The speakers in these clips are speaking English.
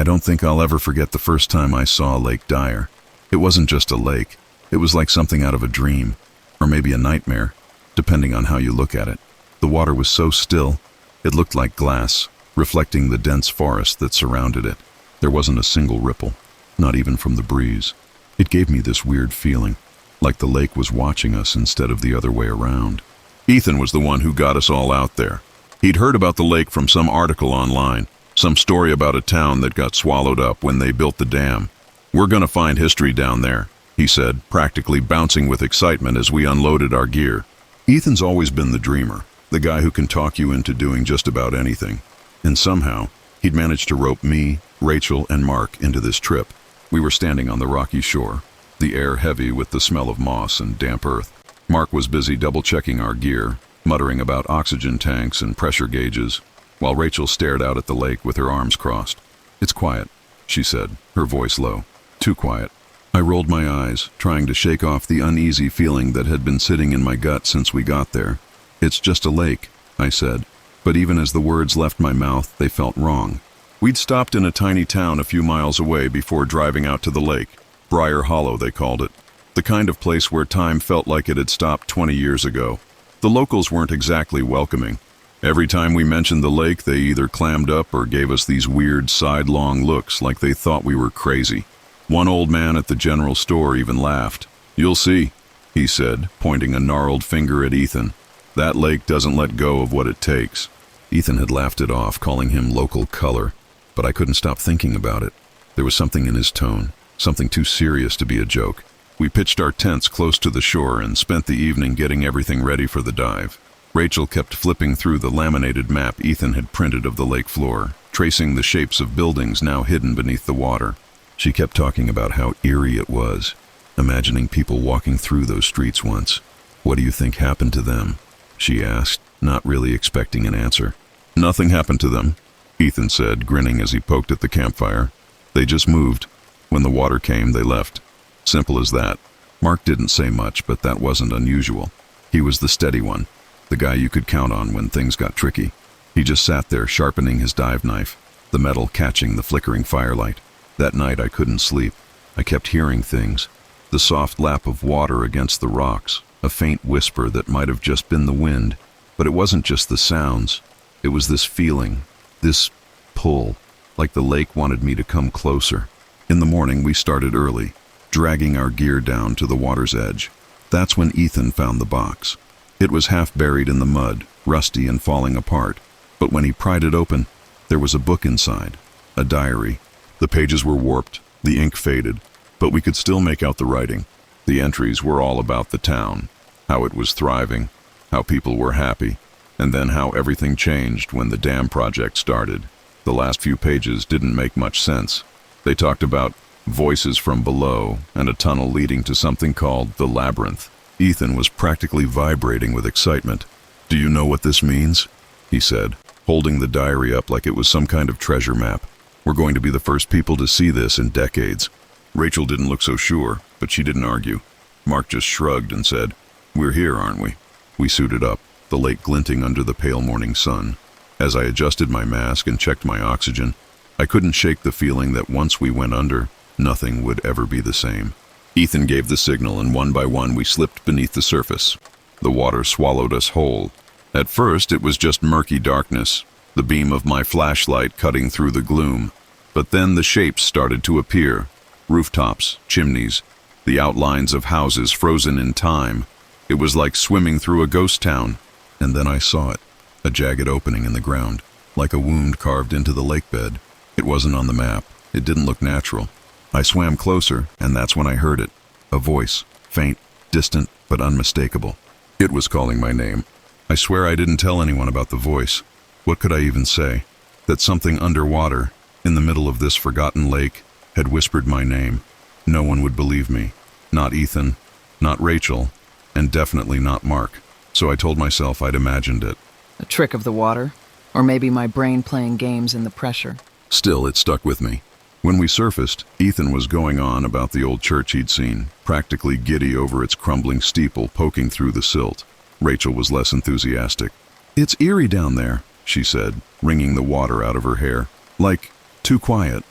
I don't think I'll ever forget the first time I saw Lake Dyer. It wasn't just a lake. It was like something out of a dream, or maybe a nightmare, depending on how you look at it. The water was so still, it looked like glass, reflecting the dense forest that surrounded it. There wasn't a single ripple, not even from the breeze. It gave me this weird feeling, like the lake was watching us instead of the other way around. Ethan was the one who got us all out there. He'd heard about the lake from some article online, some story about a town that got swallowed up when they built the dam. "We're gonna find history down there," he said, practically bouncing with excitement as we unloaded our gear. Ethan's always been the dreamer, the guy who can talk you into doing just about anything. And somehow, he'd managed to rope me, Rachel, and Mark into this trip. We were standing on the rocky shore, the air heavy with the smell of moss and damp earth. Mark was busy double-checking our gear, muttering about oxygen tanks and pressure gauges, while Rachel stared out at the lake with her arms crossed. "It's quiet," she said, her voice low. "Too quiet." I rolled my eyes, trying to shake off the uneasy feeling that had been sitting in my gut since we got there. "It's just a lake," I said, but even as the words left my mouth, they felt wrong. We'd stopped in a tiny town a few miles away before driving out to the lake. Briar Hollow, they called it. The kind of place where time felt like it had stopped 20 years ago. The locals weren't exactly welcoming. Every time we mentioned the lake, they either clammed up or gave us these weird sidelong looks like they thought we were crazy. One old man at the general store even laughed. "You'll see," he said, pointing a gnarled finger at Ethan. "That lake doesn't let go of what it takes." Ethan had laughed it off, calling him local color, but I couldn't stop thinking about it. There was something in his tone, something too serious to be a joke. We pitched our tents close to the shore and spent the evening getting everything ready for the dive. Rachel kept flipping through the laminated map Ethan had printed of the lake floor, tracing the shapes of buildings now hidden beneath the water. She kept talking about how eerie it was, imagining people walking through those streets once. "What do you think happened to them?" she asked, not really expecting an answer. "Nothing happened to them," Ethan said, grinning as he poked at the campfire. "They just moved. When the water came, they left. Simple as that." Mark didn't say much, but that wasn't unusual. He was the steady one, the guy you could count on when things got tricky. He just sat there sharpening his dive knife, the metal catching the flickering firelight. That night I couldn't sleep. I kept hearing things. The soft lap of water against the rocks, a faint whisper that might have just been the wind. But it wasn't just the sounds. It was this feeling, this pull, like the lake wanted me to come closer. In the morning we started early, dragging our gear down to the water's edge. That's when Ethan found the box. It was half buried in the mud, rusty and falling apart. But when he pried it open, there was a book inside, a diary. The pages were warped, the ink faded, but we could still make out the writing. The entries were all about the town, how it was thriving, how people were happy, and then how everything changed when the dam project started. The last few pages didn't make much sense. They talked about voices from below and a tunnel leading to something called the labyrinth. Ethan was practically vibrating with excitement. "Do you know what this means?" he said, holding the diary up like it was some kind of treasure map. "We're going to be the first people to see this in decades." Rachel didn't look so sure, but she didn't argue. Mark just shrugged and said, "We're here, aren't we?" We suited up, the lake glinting under the pale morning sun. As I adjusted my mask and checked my oxygen, I couldn't shake the feeling that once we went under, nothing would ever be the same. Ethan gave the signal, and one by one we slipped beneath the surface. The water swallowed us whole. At first it was just murky darkness, the beam of my flashlight cutting through the gloom. But then the shapes started to appear. Rooftops, chimneys, the outlines of houses frozen in time. It was like swimming through a ghost town. And then I saw it, a jagged opening in the ground, like a wound carved into the lake bed. It wasn't on the map. It didn't look natural. I swam closer, and that's when I heard it. A voice, faint, distant, but unmistakable. It was calling my name. I swear I didn't tell anyone about the voice. What could I even say? That something underwater, in the middle of this forgotten lake, had whispered my name. No one would believe me. Not Ethan, not Rachel, and definitely not Mark. So I told myself I'd imagined it. A trick of the water? Or maybe my brain playing games in the pressure? Still, it stuck with me. When we surfaced, Ethan was going on about the old church he'd seen, practically giddy over its crumbling steeple poking through the silt. Rachel was less enthusiastic. "It's eerie down there," she said, wringing the water out of her hair. "Like, too quiet."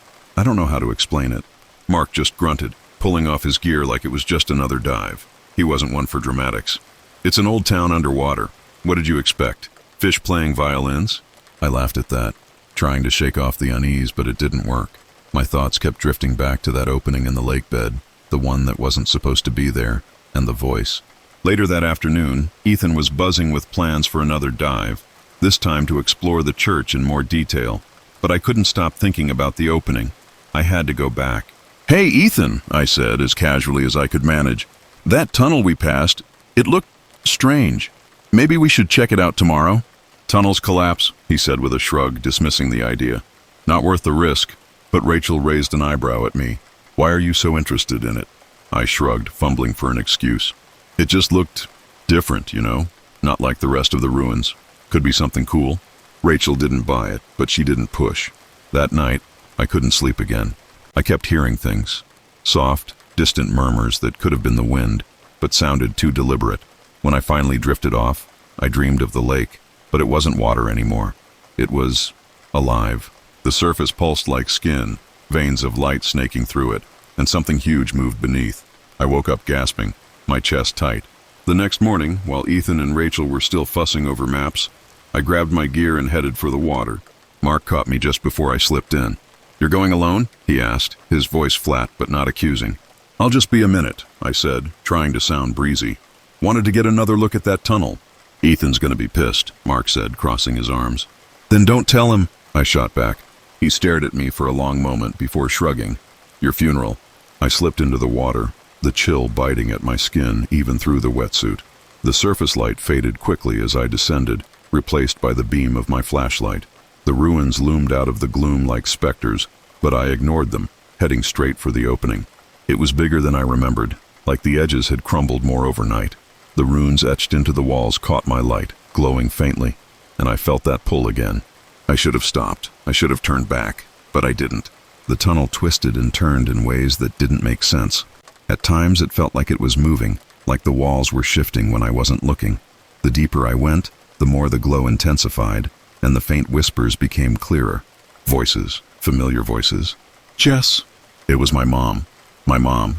I don't know how to explain it. Mark just grunted, pulling off his gear like it was just another dive. He wasn't one for dramatics. It's an old town underwater. What did you expect? Fish playing violins? I laughed at that, trying to shake off the unease, but it didn't work. My thoughts kept drifting back to that opening in the lake bed, the one that wasn't supposed to be there, and the voice. Later that afternoon, Ethan was buzzing with plans for another dive, this time to explore the church in more detail. But I couldn't stop thinking about the opening. I had to go back. "Hey, Ethan," I said as casually as I could manage. "That tunnel we passed, it looked strange. Maybe we should check it out tomorrow?" "Tunnels collapse," he said with a shrug, dismissing the idea. "Not worth the risk." But Rachel raised an eyebrow at me. "Why are you so interested in it?" I shrugged, fumbling for an excuse. "It just looked different, not like the rest of the ruins. Could be something cool." Rachel didn't buy it, but she didn't push. That night, I couldn't sleep again. I kept hearing things. Soft, distant murmurs that could have been the wind, but sounded too deliberate. When I finally drifted off, I dreamed of the lake, but it wasn't water anymore. It was alive. The surface pulsed like skin, veins of light snaking through it, and something huge moved beneath. I woke up gasping, my chest tight. The next morning, while Ethan and Rachel were still fussing over maps, I grabbed my gear and headed for the water. Mark caught me just before I slipped in. "You're going alone?" he asked, his voice flat but not accusing. "I'll just be a minute," I said, trying to sound breezy. "Wanted to get another look at that tunnel." "Ethan's gonna be pissed," Mark said, crossing his arms. "Then don't tell him," I shot back. He stared at me for a long moment before shrugging. "Your funeral." I slipped into the water, the chill biting at my skin even through the wetsuit. The surface light faded quickly as I descended, replaced by the beam of my flashlight. The ruins loomed out of the gloom like specters, but I ignored them, heading straight for the opening. It was bigger than I remembered, like the edges had crumbled more overnight. The runes etched into the walls caught my light, glowing faintly, and I felt that pull again. I should have stopped. I should have turned back, but I didn't. The tunnel twisted and turned in ways that didn't make sense. At times it felt like it was moving, like the walls were shifting when I wasn't looking. The deeper I went, the more the glow intensified, and the faint whispers became clearer. Voices, familiar voices. "Jess!" It was my mom,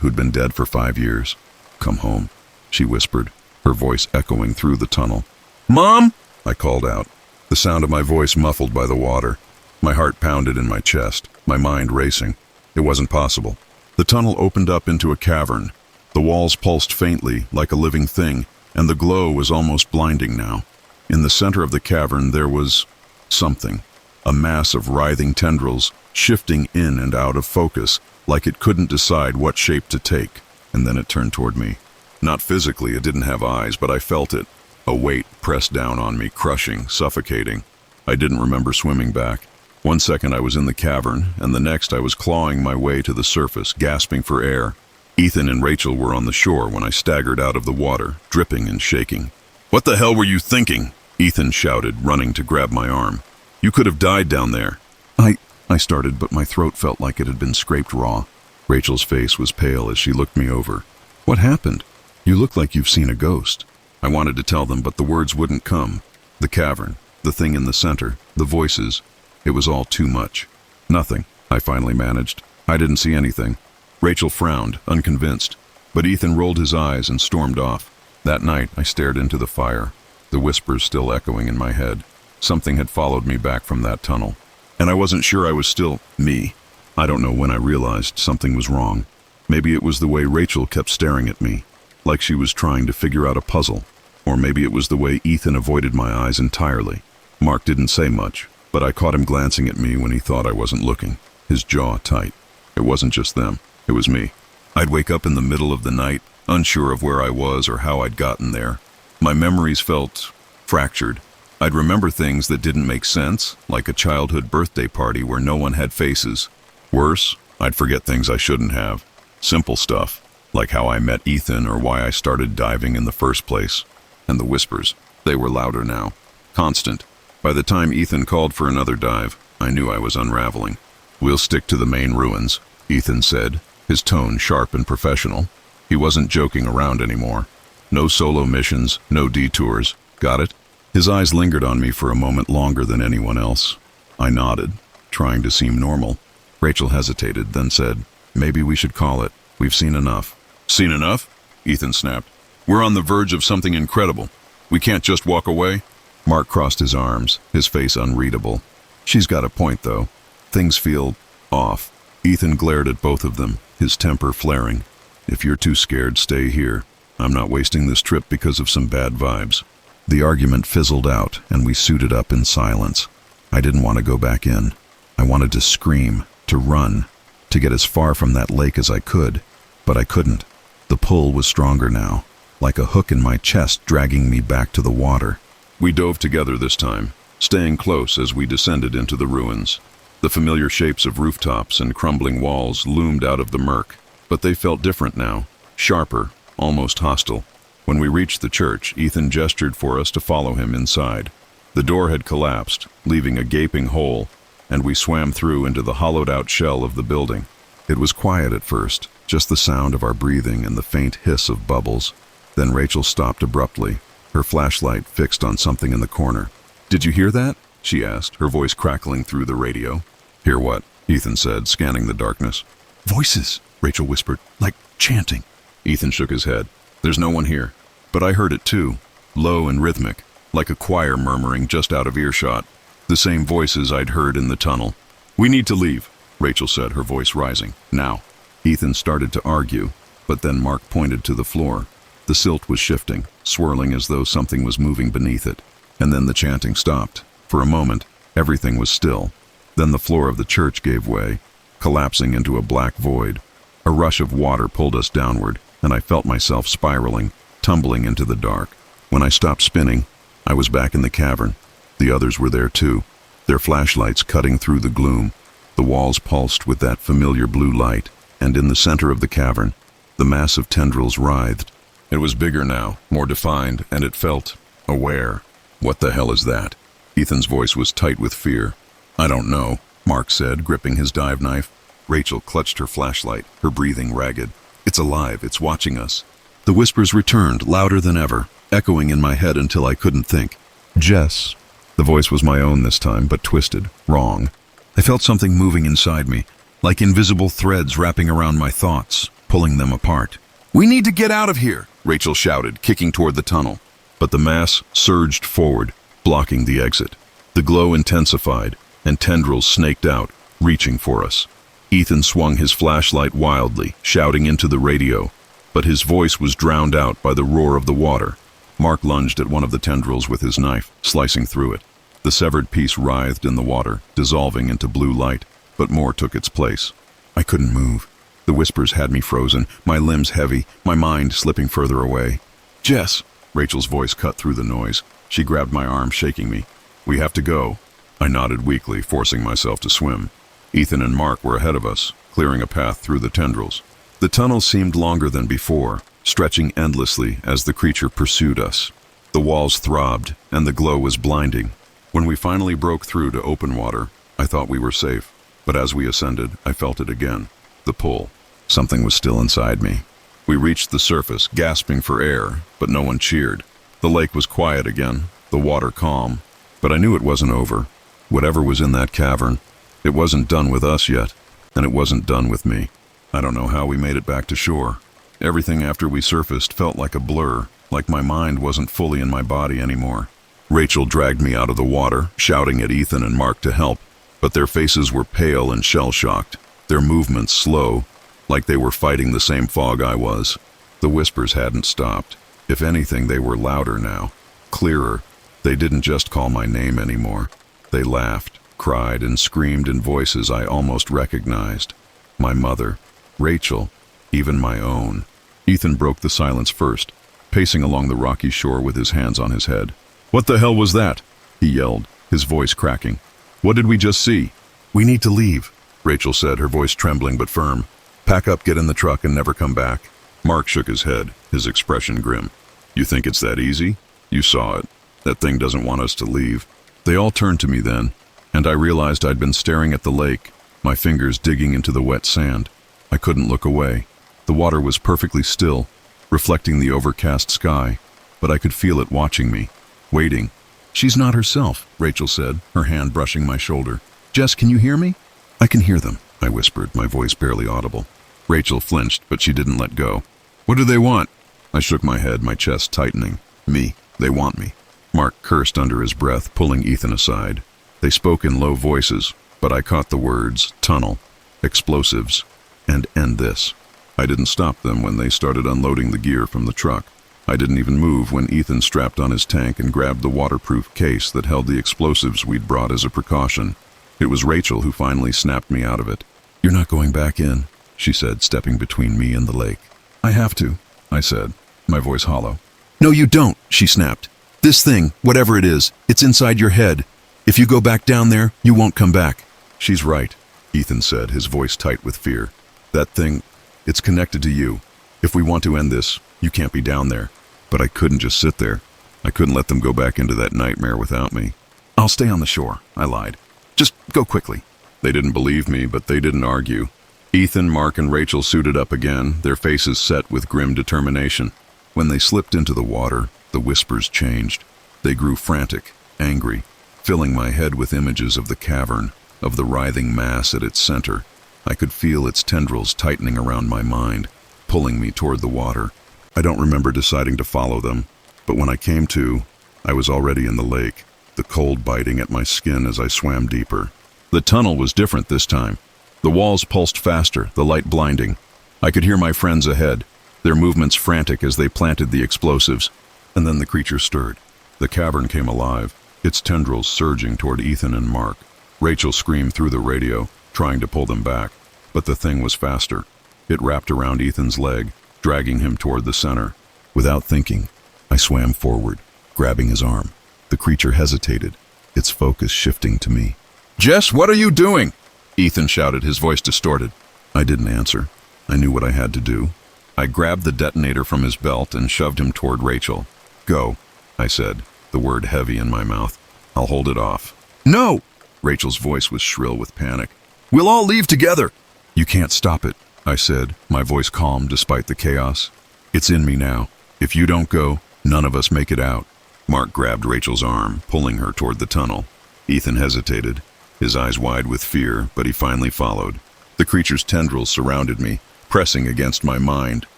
who'd been dead for 5 years. "Come home," she whispered, her voice echoing through the tunnel. "Mom!" I called out, the sound of my voice muffled by the water. My heart pounded in my chest, my mind racing. It wasn't possible. The tunnel opened up into a cavern. The walls pulsed faintly, like a living thing, and the glow was almost blinding now. In the center of the cavern there was something, a mass of writhing tendrils, shifting in and out of focus, like it couldn't decide what shape to take, and then it turned toward me. Not physically, it didn't have eyes, but I felt it. A weight pressed down on me, crushing, suffocating. I didn't remember swimming back. One second I was in the cavern, and the next I was clawing my way to the surface, gasping for air. Ethan and Rachel were on the shore when I staggered out of the water, dripping and shaking. "What the hell were you thinking?" Ethan shouted, running to grab my arm. "You could have died down there." I started, but my throat felt like it had been scraped raw. Rachel's face was pale as she looked me over. "What happened? You look like you've seen a ghost." I wanted to tell them, but the words wouldn't come. The cavern, the thing in the center, the voices. It was all too much. "Nothing," I finally managed. "I didn't see anything." Rachel frowned, unconvinced, but Ethan rolled his eyes and stormed off. That night, I stared into the fire, the whispers still echoing in my head. Something had followed me back from that tunnel, and I wasn't sure I was still me. I don't know when I realized something was wrong. Maybe it was the way Rachel kept staring at me, like she was trying to figure out a puzzle. Or maybe it was the way Ethan avoided my eyes entirely. Mark didn't say much, but I caught him glancing at me when he thought I wasn't looking, his jaw tight. It wasn't just them, it was me. I'd wake up in the middle of the night, unsure of where I was or how I'd gotten there. My memories felt fractured. I'd remember things that didn't make sense, like a childhood birthday party where no one had faces. Worse, I'd forget things I shouldn't have. Simple stuff, like how I met Ethan or why I started diving in the first place. And the whispers, they were louder now, constant. By the time Ethan called for another dive, I knew I was unraveling. "We'll stick to the main ruins," Ethan said, his tone sharp and professional. He wasn't joking around anymore. "No solo missions, no detours. Got it?" His eyes lingered on me for a moment longer than anyone else. I nodded, trying to seem normal. Rachel hesitated, then said, "Maybe we should call it. We've seen enough." "Seen enough?" Ethan snapped. "We're on the verge of something incredible. We can't just walk away." Mark crossed his arms, his face unreadable. "She's got a point, though. Things feel off." Ethan glared at both of them, his temper flaring. "If you're too scared, stay here. I'm not wasting this trip because of some bad vibes." The argument fizzled out, and we suited up in silence. I didn't want to go back in. I wanted to scream, to run, to get as far from that lake as I could, but I couldn't. The pull was stronger now, like a hook in my chest dragging me back to the water. We dove together this time, staying close as we descended into the ruins. The familiar shapes of rooftops and crumbling walls loomed out of the murk, but they felt different now, sharper, almost hostile. When we reached the church, Ethan gestured for us to follow him inside. The door had collapsed, leaving a gaping hole, and we swam through into the hollowed-out shell of the building. It was quiet at first, just the sound of our breathing and the faint hiss of bubbles. Then Rachel stopped abruptly, her flashlight fixed on something in the corner. "Did you hear that?" she asked, her voice crackling through the radio. "Hear what?" Ethan said, scanning the darkness. "Voices," Rachel whispered, "like chanting." Ethan shook his head. "There's no one here." But I heard it too, low and rhythmic, like a choir murmuring just out of earshot. The same voices I'd heard in the tunnel. "We need to leave," Rachel said, her voice rising. "Now." Ethan started to argue, but then Mark pointed to the floor. The silt was shifting, swirling as though something was moving beneath it. And then the chanting stopped. For a moment, everything was still. Then the floor of the church gave way, collapsing into a black void. A rush of water pulled us downward, and I felt myself spiraling, tumbling into the dark. When I stopped spinning, I was back in the cavern. The others were there too, their flashlights cutting through the gloom. The walls pulsed with that familiar blue light, and in the center of the cavern, the mass of tendrils writhed. It was bigger now, more defined, and it felt aware. "What the hell is that?" Ethan's voice was tight with fear. "I don't know," Mark said, gripping his dive knife. Rachel clutched her flashlight, her breathing ragged. "It's alive, it's watching us." The whispers returned, louder than ever, echoing in my head until I couldn't think. "Jess." The voice was my own this time, but twisted, wrong. I felt something moving inside me, like invisible threads wrapping around my thoughts, pulling them apart. "We need to get out of here," Rachel shouted, kicking toward the tunnel. But the mass surged forward, blocking the exit. The glow intensified, and tendrils snaked out, reaching for us. Ethan swung his flashlight wildly, shouting into the radio, but his voice was drowned out by the roar of the water. Mark lunged at one of the tendrils with his knife, slicing through it. The severed piece writhed in the water, dissolving into blue light, but more took its place. I couldn't move. The whispers had me frozen, my limbs heavy, my mind slipping further away. "Jess!" Rachel's voice cut through the noise. She grabbed my arm, shaking me. "We have to go." I nodded weakly, forcing myself to swim. Ethan and Mark were ahead of us, clearing a path through the tendrils. The tunnel seemed longer than before, stretching endlessly as the creature pursued us. The walls throbbed, and the glow was blinding. When we finally broke through to open water, I thought we were safe. But as we ascended, I felt it again. The pull. Something was still inside me. We reached the surface, gasping for air, but no one cheered. The lake was quiet again, the water calm. But I knew it wasn't over. Whatever was in that cavern, it wasn't done with us yet, and it wasn't done with me. I don't know how we made it back to shore. Everything after we surfaced felt like a blur, like my mind wasn't fully in my body anymore. Rachel dragged me out of the water, shouting at Ethan and Mark to help, but their faces were pale and shell-shocked, their movements slow, like they were fighting the same fog I was. The whispers hadn't stopped. If anything, they were louder now, clearer. They didn't just call my name anymore. They laughed, cried, and screamed in voices I almost recognized. My mother, Rachel, even my own. Ethan broke the silence first, pacing along the rocky shore with his hands on his head. "What the hell was that?" he yelled, his voice cracking. "What did we just see?" "We need to leave," Rachel said, her voice trembling but firm. "Pack up, get in the truck, and never come back." Mark shook his head, his expression grim. "You think it's that easy? You saw it. That thing doesn't want us to leave." They all turned to me then, and I realized I'd been staring at the lake, my fingers digging into the wet sand. I couldn't look away. The water was perfectly still, reflecting the overcast sky, but I could feel it watching me, waiting. "She's not herself," Rachel said, her hand brushing my shoulder. "Jess, can you hear me?" "I can hear them," I whispered, my voice barely audible. Rachel flinched, but she didn't let go. What do they want? I shook my head, my chest tightening. Me. They want me. Mark cursed under his breath, pulling Ethan aside. They spoke in low voices, but I caught the words tunnel, explosives, and end this. I didn't stop them when they started unloading the gear from the truck. I didn't even move when Ethan strapped on his tank and grabbed the waterproof case that held the explosives we'd brought as a precaution. It was Rachel who finally snapped me out of it. You're not going back in, she said, stepping between me and the lake. I have to, I said, my voice hollow. No, you don't, she snapped. This thing, whatever it is, it's inside your head. If you go back down there, you won't come back. She's right, Ethan said, his voice tight with fear. That thing, it's connected to you. If we want to end this, you can't be down there. But I couldn't just sit there. I couldn't let them go back into that nightmare without me. I'll stay on the shore, I lied. Just go quickly. They didn't believe me, but they didn't argue. Ethan, Mark, and Rachel suited up again, their faces set with grim determination. When they slipped into the water, the whispers changed. They grew frantic, angry, filling my head with images of the cavern, of the writhing mass at its center. I could feel its tendrils tightening around my mind, pulling me toward the water. I don't remember deciding to follow them, but when I came to, I was already in the lake, the cold biting at my skin as I swam deeper. The tunnel was different this time. The walls pulsed faster, the light blinding. I could hear my friends ahead, their movements frantic as they planted the explosives. And then the creature stirred. The cavern came alive, its tendrils surging toward Ethan and Mark. Rachel screamed through the radio, trying to pull them back, but the thing was faster. It wrapped around Ethan's leg, dragging him toward the center. Without thinking, I swam forward, grabbing his arm. The creature hesitated, its focus shifting to me. Jess, what are you doing? Ethan shouted, his voice distorted. I didn't answer. I knew what I had to do. I grabbed the detonator from his belt and shoved him toward Rachel. Go, I said, the word heavy in my mouth. I'll hold it off. No! Rachel's voice was shrill with panic. We'll all leave together. You can't stop it, I said, my voice calm despite the chaos. It's in me now. If you don't go, none of us make it out. Mark grabbed Rachel's arm, pulling her toward the tunnel. Ethan hesitated, his eyes wide with fear, but he finally followed. The creature's tendrils surrounded me, pressing against my mind,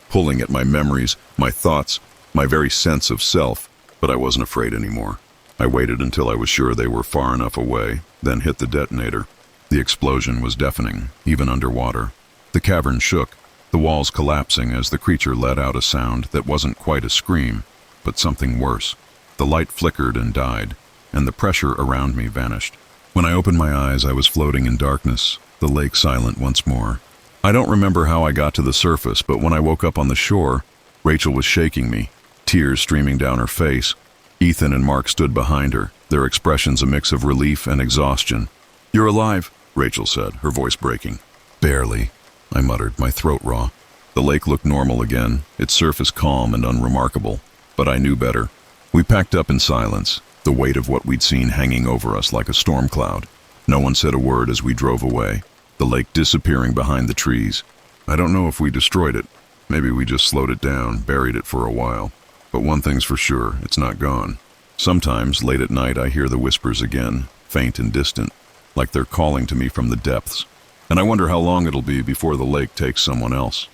pulling at my memories, my thoughts, my very sense of self, but I wasn't afraid anymore. I waited until I was sure they were far enough away, then hit the detonator. The explosion was deafening, even underwater. The cavern shook, the walls collapsing as the creature let out a sound that wasn't quite a scream, but something worse. The light flickered and died, and the pressure around me vanished. When I opened my eyes, I was floating in darkness, the lake silent once more. I don't remember how I got to the surface, but when I woke up on the shore, Rachel was shaking me, tears streaming down her face. Ethan and Mark stood behind her, their expressions a mix of relief and exhaustion. You're alive, Rachel said, her voice breaking. Barely, I muttered, my throat raw. The lake looked normal again, its surface calm and unremarkable, but I knew better. We packed up in silence, the weight of what we'd seen hanging over us like a storm cloud. No one said a word as we drove away, the lake disappearing behind the trees. I don't know if we destroyed it. Maybe we just slowed it down, buried it for a while. But one thing's for sure, it's not gone. Sometimes, late at night, I hear the whispers again, faint and distant, like they're calling to me from the depths. And I wonder how long it'll be before the lake takes someone else.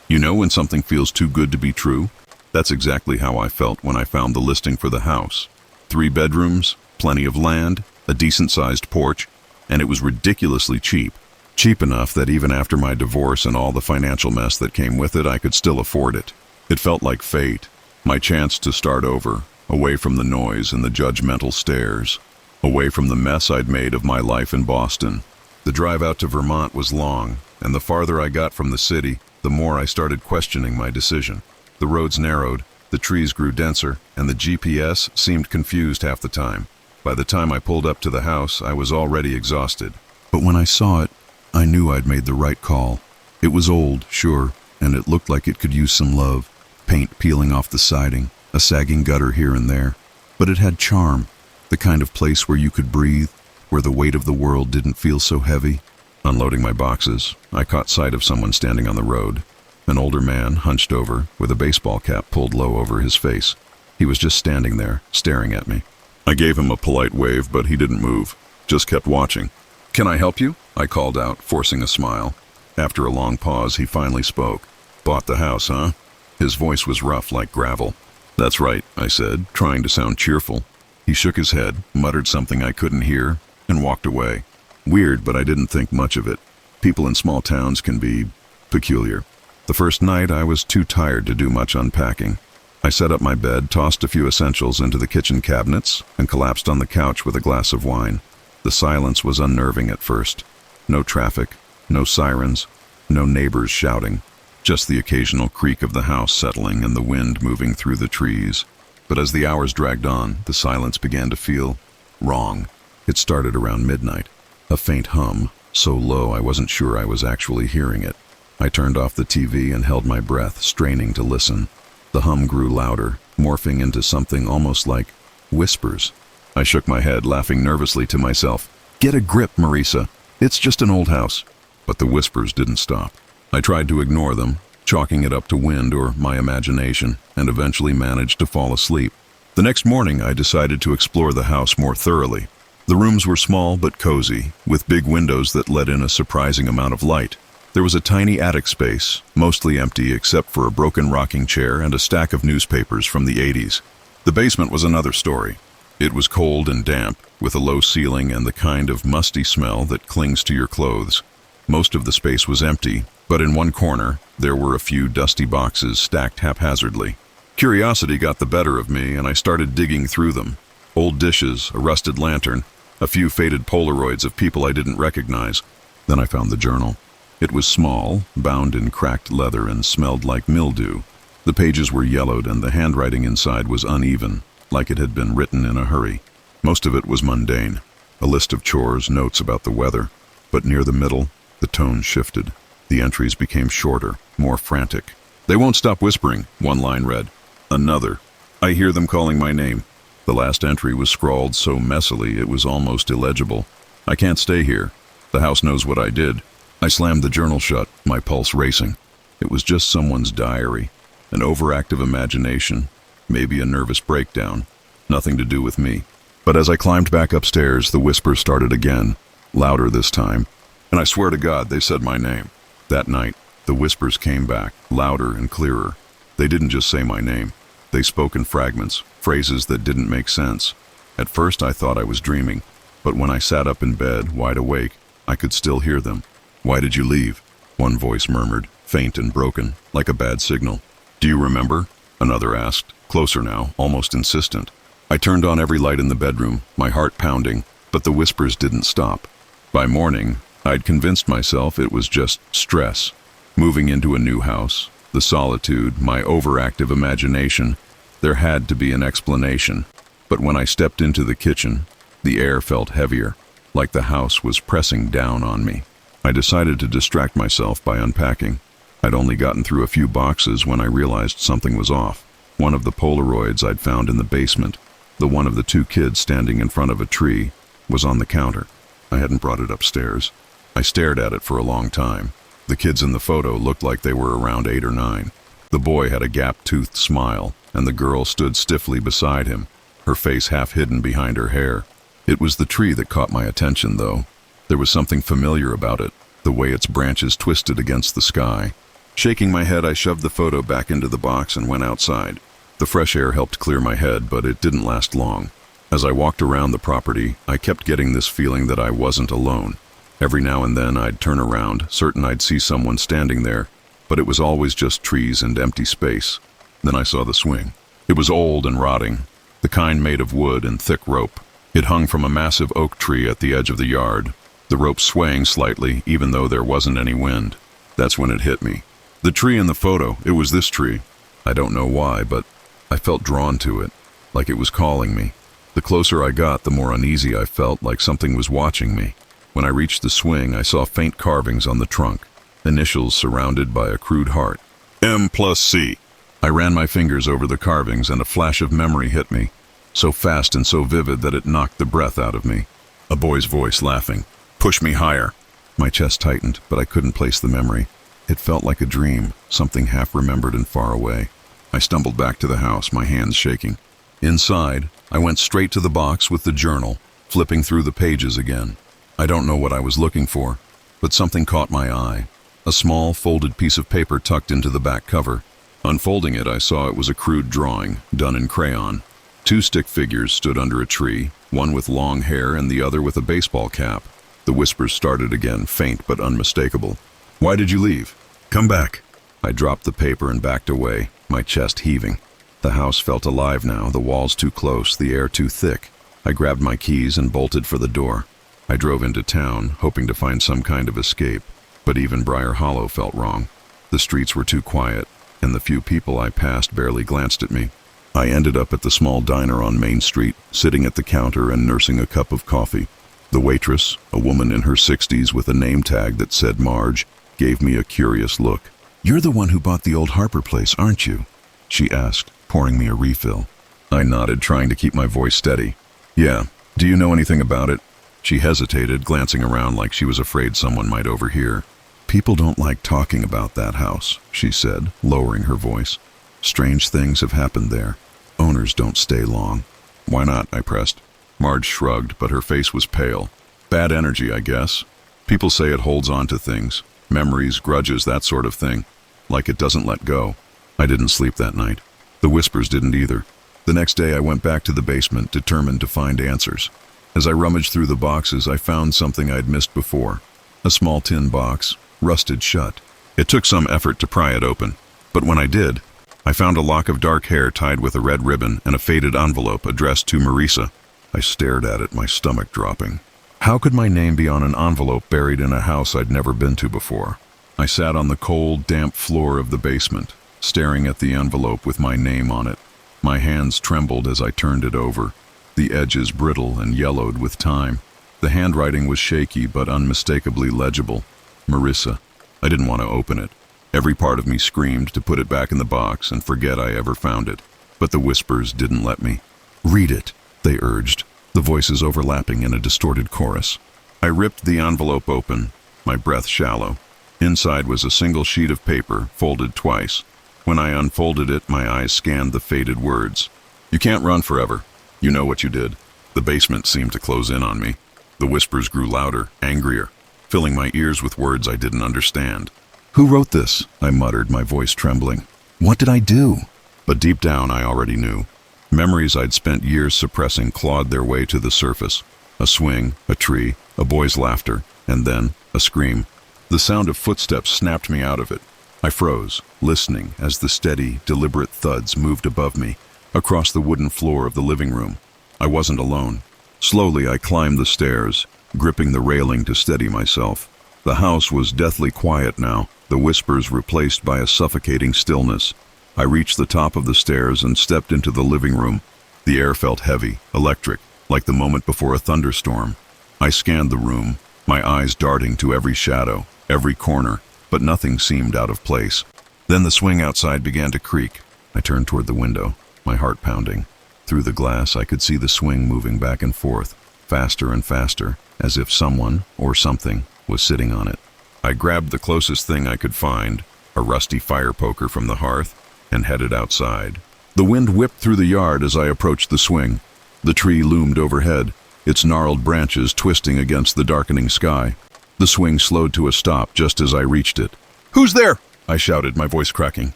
You know when something feels too good to be true? That's exactly how I felt when I found the listing for the house. 3 bedrooms, plenty of land, a decent-sized porch, and it was ridiculously cheap. Cheap enough that even after my divorce and all the financial mess that came with it, I could still afford it. It felt like fate, my chance to start over, away from the noise and the judgmental stares, away from the mess I'd made of my life in Boston. The drive out to Vermont was long, and the farther I got from the city, the more I started questioning my decision. The roads narrowed, the trees grew denser, and the GPS seemed confused half the time. By the time I pulled up to the house, I was already exhausted. But when I saw it, I knew I'd made the right call. It was old, sure, and it looked like it could use some love. Paint peeling off the siding, a sagging gutter here and there. But it had charm, the kind of place where you could breathe, where the weight of the world didn't feel so heavy. Unloading my boxes, I caught sight of someone standing on the road. An older man, hunched over, with a baseball cap pulled low over his face. He was just standing there, staring at me. I gave him a polite wave, but he didn't move, just kept watching. "Can I help you?" I called out, forcing a smile. After a long pause, he finally spoke. "Bought the house, huh?" His voice was rough like gravel. "That's right," I said, trying to sound cheerful. He shook his head, muttered something I couldn't hear, and walked away. Weird, but I didn't think much of it. People in small towns can be peculiar. The first night, I was too tired to do much unpacking. I set up my bed, tossed a few essentials into the kitchen cabinets, and collapsed on the couch with a glass of wine. The silence was unnerving at first. No traffic, no sirens, no neighbors shouting. Just the occasional creak of the house settling and the wind moving through the trees. But as the hours dragged on, the silence began to feel wrong. It started around midnight. A faint hum, so low I wasn't sure I was actually hearing it. I turned off the TV and held my breath, straining to listen. The hum grew louder, morphing into something almost like whispers. I shook my head, laughing nervously to myself. "Get a grip, Marisa. It's just an old house." But the whispers didn't stop. I tried to ignore them, chalking it up to wind or my imagination, and eventually managed to fall asleep. The next morning, I decided to explore the house more thoroughly. The rooms were small but cozy, with big windows that let in a surprising amount of light. There was a tiny attic space, mostly empty except for a broken rocking chair and a stack of newspapers from the 80s. The basement was another story. It was cold and damp, with a low ceiling and the kind of musty smell that clings to your clothes. Most of the space was empty, but in one corner, there were a few dusty boxes stacked haphazardly. Curiosity got the better of me, and I started digging through them. Old dishes, a rusted lantern, a few faded Polaroids of people I didn't recognize. Then I found the journal. It was small, bound in cracked leather, and smelled like mildew. The pages were yellowed, and the handwriting inside was uneven, like it had been written in a hurry. Most of it was mundane, a list of chores, notes about the weather. But near the middle, the tone shifted. The entries became shorter, more frantic. "They won't stop whispering," one line read. Another. "I hear them calling my name." The last entry was scrawled so messily it was almost illegible. "I can't stay here. The house knows what I did." I slammed the journal shut, my pulse racing. It was just someone's diary, an overactive imagination, maybe a nervous breakdown, nothing to do with me. But as I climbed back upstairs, the whispers started again, louder this time, and I swear to God they said my name. That night, the whispers came back, louder and clearer. They didn't just say my name. They spoke in fragments, phrases that didn't make sense. At first I thought I was dreaming, but when I sat up in bed, wide awake, I could still hear them. "Why did you leave?" one voice murmured, faint and broken, like a bad signal. "Do you remember?" another asked, closer now, almost insistent. I turned on every light in the bedroom, my heart pounding, but the whispers didn't stop. By morning, I'd convinced myself it was just stress. Moving into a new house, the solitude, my overactive imagination, there had to be an explanation. But when I stepped into the kitchen, the air felt heavier, like the house was pressing down on me. I decided to distract myself by unpacking. I'd only gotten through a few boxes when I realized something was off. One of the Polaroids I'd found in the basement, the one of the two kids standing in front of a tree, was on the counter. I hadn't brought it upstairs. I stared at it for a long time. The kids in the photo looked like they were around 8 or 9. The boy had a gap-toothed smile, and the girl stood stiffly beside him, her face half hidden behind her hair. It was the tree that caught my attention, though. There was something familiar about it, the way its branches twisted against the sky. Shaking my head, I shoved the photo back into the box and went outside. The fresh air helped clear my head, but it didn't last long. As I walked around the property, I kept getting this feeling that I wasn't alone. Every now and then I'd turn around, certain I'd see someone standing there, but it was always just trees and empty space. Then I saw the swing. It was old and rotting, the kind made of wood and thick rope. It hung from a massive oak tree at the edge of the yard, the rope swaying slightly even though there wasn't any wind. That's when it hit me. The tree in the photo, it was this tree. I don't know why, but I felt drawn to it, like it was calling me. The closer I got, the more uneasy I felt, like something was watching me. When I reached the swing, I saw faint carvings on the trunk, initials surrounded by a crude heart. M+C. I ran my fingers over the carvings and a flash of memory hit me, so fast and so vivid that it knocked the breath out of me. A boy's voice laughing. "Push me higher." My chest tightened, but I couldn't place the memory. It felt like a dream, something half-remembered and far away. I stumbled back to the house, my hands shaking. Inside, I went straight to the box with the journal, flipping through the pages again. I don't know what I was looking for, but something caught my eye. A small, folded piece of paper tucked into the back cover. Unfolding it, I saw it was a crude drawing, done in crayon. 2 stick figures stood under a tree, one with long hair and the other with a baseball cap. The whispers started again, faint but unmistakable. "Why did you leave? Come back." I dropped the paper and backed away, my chest heaving. The house felt alive now, the walls too close, the air too thick. I grabbed my keys and bolted for the door. I drove into town, hoping to find some kind of escape, but even Briar Hollow felt wrong. The streets were too quiet, and the few people I passed barely glanced at me. I ended up at the small diner on Main Street, sitting at the counter and nursing a cup of coffee. The waitress, a woman in her 60s with a name tag that said Marge, gave me a curious look. "You're the one who bought the old Harper place, aren't you?" she asked, pouring me a refill. I nodded, trying to keep my voice steady. "Yeah. Do you know anything about it?" She hesitated, glancing around like she was afraid someone might overhear. "People don't like talking about that house," she said, lowering her voice. "Strange things have happened there. Owners don't stay long." "Why not?" I pressed. Marge shrugged, but her face was pale. "Bad energy, I guess. People say it holds on to things. Memories, grudges, that sort of thing. Like it doesn't let go." I didn't sleep that night. The whispers didn't either. The next day I went back to the basement, determined to find answers. As I rummaged through the boxes, I found something I'd missed before. A small tin box, rusted shut. It took some effort to pry it open, but when I did, I found a lock of dark hair tied with a red ribbon and a faded envelope addressed to Marisa. I stared at it, my stomach dropping. How could my name be on an envelope buried in a house I'd never been to before? I sat on the cold, damp floor of the basement, staring at the envelope with my name on it. My hands trembled as I turned it over, the edges brittle and yellowed with time. The handwriting was shaky but unmistakably legible. Marisa. I didn't want to open it. Every part of me screamed to put it back in the box and forget I ever found it. But the whispers didn't let me. "Read it," they urged, the voices overlapping in a distorted chorus. I ripped the envelope open, my breath shallow. Inside was a single sheet of paper, folded twice. When I unfolded it, my eyes scanned the faded words. "You can't run forever. You know what you did." The basement seemed to close in on me. The whispers grew louder, angrier, filling my ears with words I didn't understand. "Who wrote this?" I muttered, my voice trembling. "What did I do?" But deep down, I already knew. Memories I'd spent years suppressing clawed their way to the surface. A swing, a tree, a boy's laughter, and then a scream. The sound of footsteps snapped me out of it. I froze, listening as the steady, deliberate thuds moved above me, across the wooden floor of the living room. I wasn't alone. Slowly, I climbed the stairs, gripping the railing to steady myself. The house was deathly quiet now, the whispers replaced by a suffocating stillness. I reached the top of the stairs and stepped into the living room. The air felt heavy, electric, like the moment before a thunderstorm. I scanned the room, my eyes darting to every shadow, every corner, but nothing seemed out of place. Then the swing outside began to creak. I turned toward the window, my heart pounding. Through the glass, I could see the swing moving back and forth, faster and faster, as if someone, or something, was sitting on it. I grabbed the closest thing I could find, a rusty fire poker from the hearth, and headed outside. The wind whipped through the yard as I approached the swing. The tree loomed overhead, its gnarled branches twisting against the darkening sky. The swing slowed to a stop just as I reached it. "Who's there?" I shouted, my voice cracking.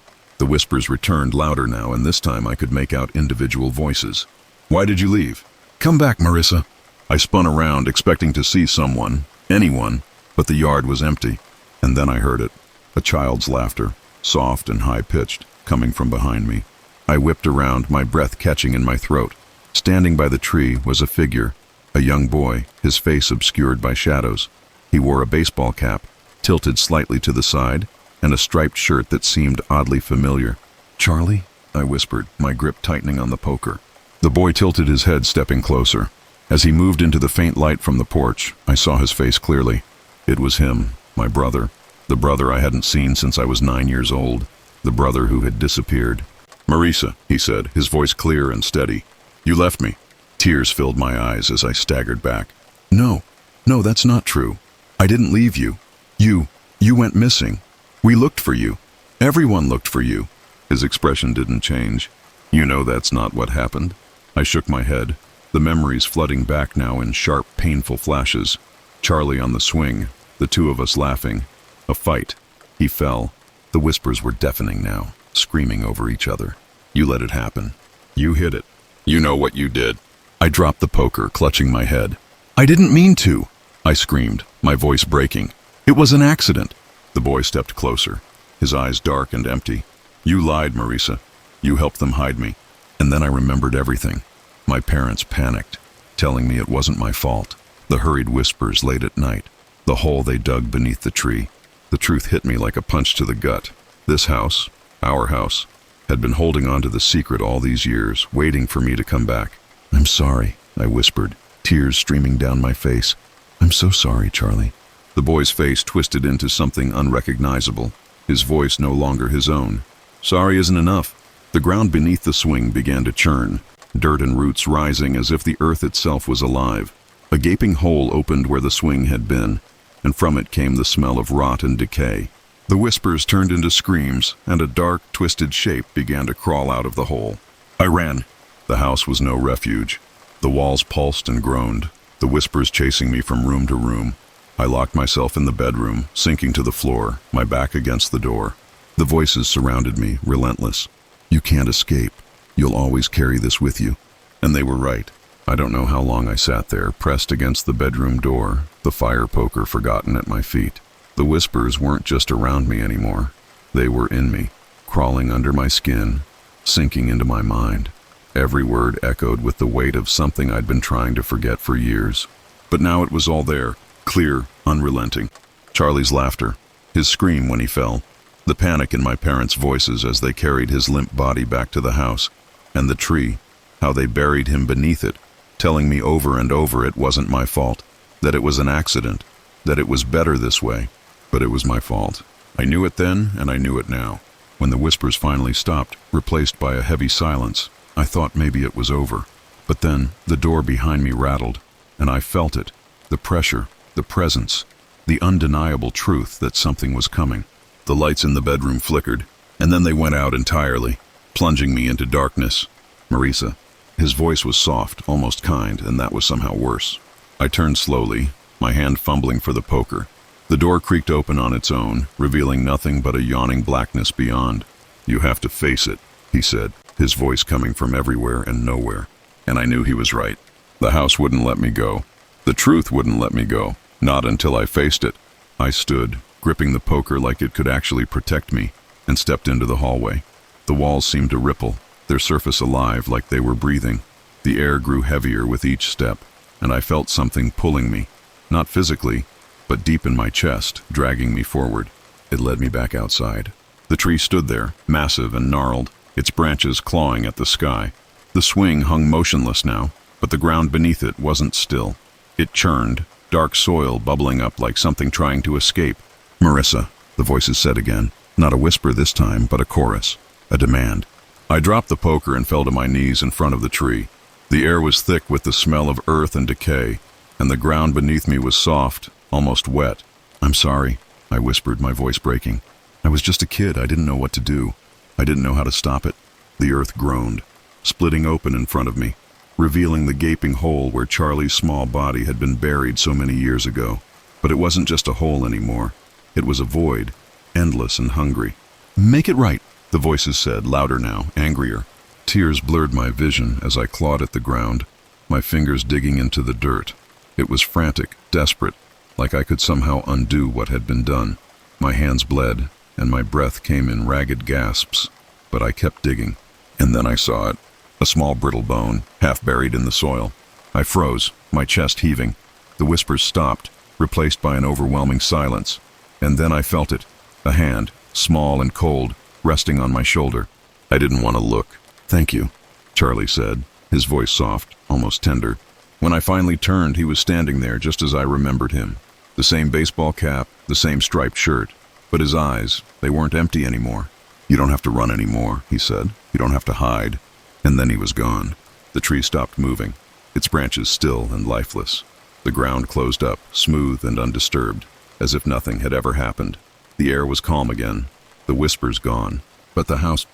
The whispers returned louder now, and this time I could make out individual voices. "Why did you leave?" "Come back, Marisa." I spun around, expecting to see someone, anyone, but the yard was empty. And then I heard it, a child's laughter, soft and high-pitched, coming from behind me. I whipped around, my breath catching in my throat. Standing by the tree was a figure, a young boy, his face obscured by shadows. He wore a baseball cap, tilted slightly to the side, and a striped shirt that seemed oddly familiar. "Charlie?" I whispered, my grip tightening on the poker. The boy tilted his head, stepping closer. As he moved into the faint light from the porch, I saw his face clearly. It was him, my brother, the brother I hadn't seen since I was 9 years old, the brother who had disappeared. "Marisa," he said, his voice clear and steady. "You left me." Tears filled my eyes as I staggered back. No, that's not true. I didn't leave you. You went missing. We looked for you. Everyone looked for you." His expression didn't change. "You know that's not what happened?" I shook my head, the memories flooding back now in sharp, painful flashes. Charlie on the swing, the two of us laughing. A fight. He fell. The whispers were deafening now, screaming over each other. You let it happen. You hit it. You know what you did. I dropped the poker, clutching my head. I didn't mean to, I screamed, my voice breaking. It was an accident. The boy stepped closer, his eyes dark and empty. You lied, Marisa. You helped them hide me. And then I remembered everything. My parents panicked, telling me it wasn't my fault. The hurried whispers late at night, the hole they dug beneath the tree. The truth hit me like a punch to the gut. This house, our house, had been holding on to the secret all these years, waiting for me to come back. I'm sorry, I whispered, tears streaming down my face. I'm so sorry, Charlie. The boy's face twisted into something unrecognizable, his voice no longer his own. Sorry isn't enough. The ground beneath the swing began to churn, dirt and roots rising as if the earth itself was alive. A gaping hole opened where the swing had been, and from it came the smell of rot and decay. The whispers turned into screams, and a dark, twisted shape began to crawl out of the hole. I ran. The house was no refuge. The walls pulsed and groaned, the whispers chasing me from room to room. I locked myself in the bedroom, sinking to the floor, my back against the door. The voices surrounded me, relentless. You can't escape. You'll always carry this with you. And they were right. I don't know how long I sat there, pressed against the bedroom door, the fire poker forgotten at my feet. The whispers weren't just around me anymore. They were in me, crawling under my skin, sinking into my mind. Every word echoed with the weight of something I'd been trying to forget for years. But now it was all there, clear, unrelenting. Charlie's laughter, his scream when he fell, the panic in my parents' voices as they carried his limp body back to the house, and the tree, how they buried him beneath it, telling me over and over it wasn't my fault, that it was an accident, that it was better this way. But it was my fault. I knew it then, and I knew it now. When the whispers finally stopped, replaced by a heavy silence, I thought maybe it was over. But then, the door behind me rattled, and I felt it, the pressure, the presence, the undeniable truth that something was coming. The lights in the bedroom flickered, and then they went out entirely, plunging me into darkness. Marisa. His voice was soft, almost kind, and that was somehow worse. I turned slowly, my hand fumbling for the poker. The door creaked open on its own, revealing nothing but a yawning blackness beyond. You have to face it, he said, his voice coming from everywhere and nowhere. And I knew he was right. The house wouldn't let me go. The truth wouldn't let me go, not until I faced it. I stood, gripping the poker like it could actually protect me, and stepped into the hallway. The walls seemed to ripple, their surface alive like they were breathing. The air grew heavier with each step, and I felt something pulling me, not physically, but deep in my chest, dragging me forward. It led me back outside. The tree stood there, massive and gnarled, its branches clawing at the sky. The swing hung motionless now, but the ground beneath it wasn't still. It churned, dark soil bubbling up like something trying to escape. Marisa, the voices said again, not a whisper this time, but a chorus, a demand. I dropped the poker and fell to my knees in front of the tree. The air was thick with the smell of earth and decay, and the ground beneath me was soft, almost wet. I'm sorry, I whispered, my voice breaking. I was just a kid. I didn't know what to do. I didn't know how to stop it. The earth groaned, splitting open in front of me, revealing the gaping hole where Charlie's small body had been buried so many years ago. But it wasn't just a hole anymore. It was a void, endless and hungry. Make it right, the voices said, louder now, angrier. Tears blurred my vision as I clawed at the ground, my fingers digging into the dirt. It was frantic, desperate, like I could somehow undo what had been done. My hands bled, and my breath came in ragged gasps, but I kept digging. And then I saw it, a small brittle bone, half buried in the soil. I froze, my chest heaving. The whispers stopped, replaced by an overwhelming silence. And then I felt it, a hand, small and cold, resting on my shoulder. I didn't want to look. Thank you, Charlie said, his voice soft, almost tender. When I finally turned, he was standing there just as I remembered him. The same baseball cap, the same striped shirt. But his eyes, they weren't empty anymore. You don't have to run anymore, he said. You don't have to hide. And then he was gone. The tree stopped moving, its branches still and lifeless. The ground closed up, smooth and undisturbed, as if nothing had ever happened. The air was calm again, the whispers gone. But the house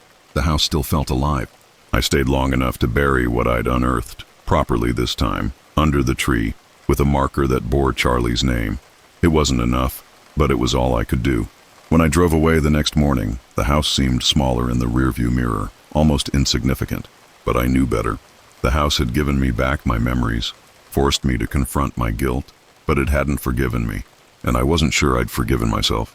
still felt alive. I stayed long enough to bury what I'd unearthed, properly this time, under the tree, with a marker that bore Charlie's name. It wasn't enough, but it was all I could do. When I drove away the next morning, the house seemed smaller in the rearview mirror, almost insignificant. But I knew better. The house had given me back my memories, forced me to confront my guilt, but it hadn't forgiven me, and I wasn't sure I'd forgiven myself.